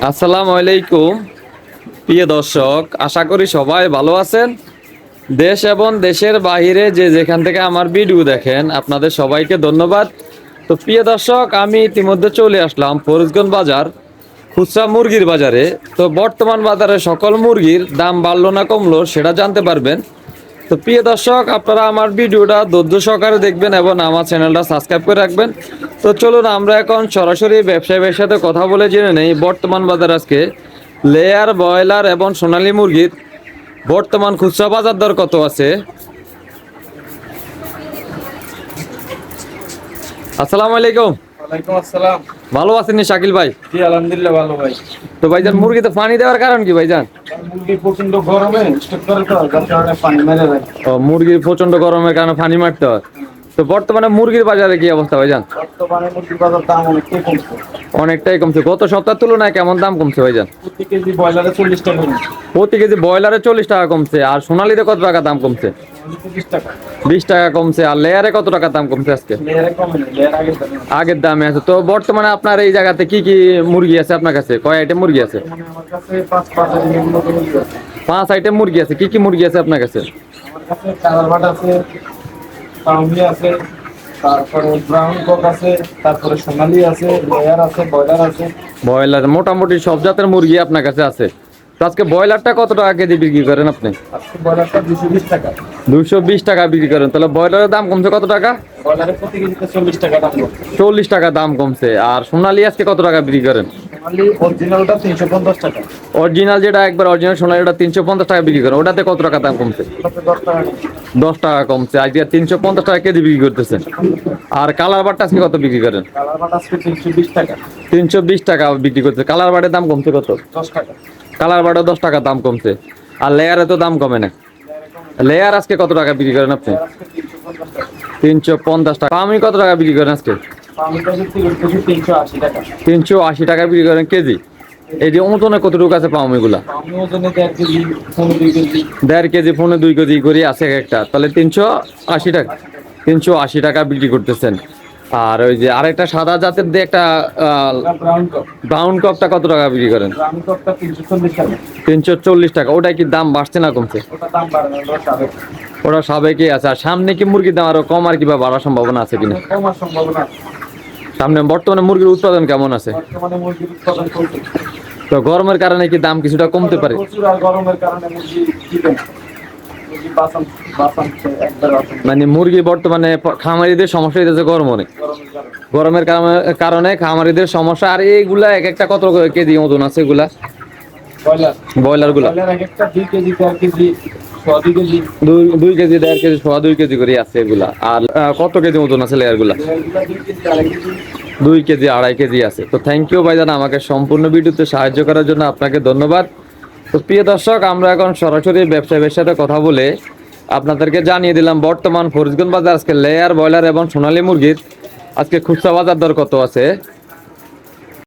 আসসালামু আলাইকুম প্রিয় দর্শক, আশা করি সবাই ভালো আছেন। দেশ এবং দেশের বাইরে যে যেখান থেকে আমার ভিডিও দেখেন আপনাদের সবাইকে ধন্যবাদ। তো প্রিয় দর্শক, আমি ইতিমধ্যে চলে আসলাম ফরিদগঞ্জ বাজার খুচরা মুরগির বাজারে। তো বর্তমান বাজারে সকল মুরগির দাম বাড়লো না কমলো সেটা জানতে পারবেন। তো প্রিয় দর্শক, আপনারা আমার ভিডিওটা ধৈর্য সহকারে দেখবেন এবং আমার চ্যানেলটা সাবস্ক্রাইব করে রাখবেন। তো চলুন আমরা এখন সরাসরি ব্যবসায়ীদের সাথে কথা বলে জেনে নেই বর্তমান বাজার আজকে লেয়ার, ব্রয়লার এবং সোনালী মুরগির বর্তমান খুচরা বাজার দর কত আছে। আসসালামু আলাইকুম। ওয়ালাইকুম আসসালাম। ভালো আছেন নি শাকিল ভাই? জি আলহামদুলিল্লাহ ভালো ভাই। তো ভাইজান, মুরগিতে পানি দেওয়ার কারণ কি ভাইজান? মুরগি প্রচন্ড গরমে স্টক করে তো যার কারণে পানি মেরে যায়। ও, মুরগির প্রচন্ড গরমের কারণে পানি মারতে হয়। তো বর্তমানে মুরগির বাজারে কি অবস্থা ভাইজান? বর্তমানে মুরগির বাজার দাম অনেকটাই কমছে। অনেকটাই কমছে। গত সপ্তাহের তুলনায় কেমন দাম কমছে ভাইজান? প্রতি কেজি ব্রয়লারে 40 টাকা কমছে। প্রতি কেজি ব্রয়লারে 40 টাকা কমছে। আর সোনালীতে কত টাকা দাম কমছে? 20 টাকা। 20 টাকা কমছে। আর লেয়ারে কত টাকা দাম কমছে আজকে? লেয়ারে কমে না, লেয়ার আগের দামে আছে। আগের দামে আছে। তো বর্তমানে আপনার এই জায়গাতে কি কি মুরগি আছে আপনার কাছে? কয় আইটেম মুরগি আছে? মানে আমার কাছে 5 এর মতো মুরগি আছে। 5 আইটেম মুরগি আছে। কি কি মুরগি আছে আপনার কাছে? আমার কাছে কালার বাট আছে, পাউমি আছে, তারপরে ব্রাউন কক আছে, তারপরে সোনালী আছে, লেয়ার আছে, ব্রয়লার আছে। ব্রয়লার মোটামুটি সব জাতের মুরগি আপনার কাছে আছে। তো আজকে ব্রয়লারটা কত টাকা কেজি বিক্রি করেন আপনি? আজকে ব্রয়লারটা 220 টাকা। 220 টাকা বিক্রি করেন। তাহলে ব্রয়লারের দাম কমছে কত টাকা? ব্রয়লারে প্রতি কেজিতে 40 টাকা দাম কমছে। 40 টাকা দাম কমছে। আর সোনালী আজকে কত টাকা বিক্রি করেন? সোনালী অরিজিনালটা 350 টাকা। অরিজিনাল যেটা একবার অরিজিনাল সোনালীটা 350 টাকা বিক্রি করেন। ওটাতে কত টাকা দাম কমছে? ওটাতে 10 টাকা কমছে। 10 টাকা কমছে। আজকে 350 টাকা কেজি বিক্রি করতেছেন। আর কালার বাটটা আজকে কত বিক্রি করেন? কালার বাট আজকে 320 টাকা। 320 টাকা বিক্রি করতে। কালার বাটের দাম কমছে কত? 10 টাকা। কালার বাটে 10 টাকা দাম কমছে। আর লেয়ারে তো দাম কমে না। লেয়ার আজকে কত টাকা বিক্রি করেন আপনি? আজকে 350 টাকা। 350 টাকা। আমি কত টাকা বিক্রি করেন আজকে? আমি কাছে 380 টাকা। 380 টাকা বিক্রি করেন কেজি। এই যে ওজনে কতটুকু আছে পাউমিগুলা? আমি ওজনে 1.5 কেজি, 2 কেজি। 1.5 কেজি 2 কেজি করে আছে এক একটা। তাহলে 380 টাকা। 380 টাকা বিক্রি করতেছেন। আর ওই যে আরেকটা সাদা জাতের দিয়ে একটা ব্রাউন কক। ব্রাউন কপটা কত টাকা বিক্রি করেন? ব্রাউন ককটা 340 টাকা। 340 টাকা। ওটা কি দাম বাড়ছে না কমছে? ওটা দাম বাড়বে না, ওটা সাবেক। ওটা সাবেকই আছে। আর সামনে কি মুরগির দাম আরো কম আর কিবা বাড়ার সম্ভাবনা আছে কিনা? কমার সম্ভাবনা আছে। সামনে বর্তমানে মুরগির উৎপাদন কেমন আছে? বর্তমানে মুরগির উৎপাদন চলছে। তো গরমের কারণে কি দাম কিছুটা কমতে পারে? প্রচুর, আর গরমের কারণে মুরগি টিকে না। মুরগি বাঁচাচ্ছে একবার বাঁচাচ্ছে। মানে মুরগি বর্তমানে খামারিদের সমস্যা হইতেছে গরম অনেক। গরমের কারণে। কারণে খামারিদের সমস্যা। আর এইগুলা এক একটা কত কেজি ওজন আছে এগুলা? ব্রয়লার। ব্রয়লার গুলা ব্রয়লার এক একটা 2 KG, 4 KG, 2 KG. 2 KG 1.5 KG 2.5 KG করে আছে এগুলা। আর কত কেজি ওজন আছে লেয়ার গুলা? লেয়ারগুলো 2 কেজি, 2.5 কেজি। 2 কেজি 2.5 কেজি আছে। তো থ্যাংক ইউ ভাইজান, আমাকে সম্পূর্ণ ভিডিওতে সাহায্য করার জন্য আপনাকে ধন্যবাদ। তো প্রিয় দর্শক, আমরা এখন সরাসরি ব্যবসায়ীদের সাথে কথা বলে আপনাদেরকে জানিয়ে দিলাম বর্তমান ফরিদগঞ্জ বাজার আজকে লেয়ার, ব্রয়লার এবং সোনালী মুরগির আজকে খুচরা বাজার দর কত আছে।